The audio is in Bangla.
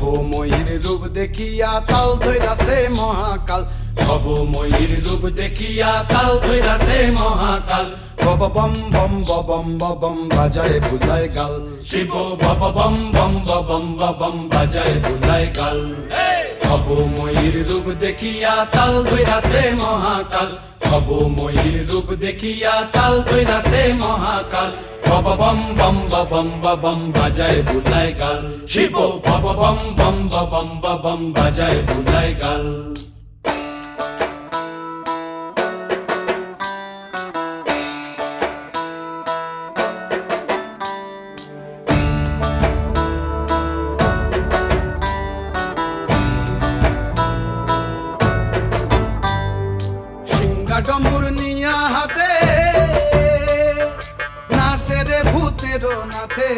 ভবময়ীর রূপ দেখিয়া তাল ধইরাছে মহাকাল, ভবময়ীর রূপ দেখিয়া তাল ধইরাছে মহাকাল। বব বম বম বম বম বাজায় বুলায় গাল, শিব বব বম বম বম বম বাজায় বুলায় গাল। ভবময়ীর রূপ দেখিয়া তাল ধইরাছে মহাকাল, ভবময়ীর রূপ দেখিয়া তাল ধইরাছে মহাকাল। বব বম বম বম বাজায় বুলায় গাল, শিব বব বম বম বম বাজায় বুলায় গাল। ডম্বুর নিয়া হাতে নাচে রে ভূতের নাথে,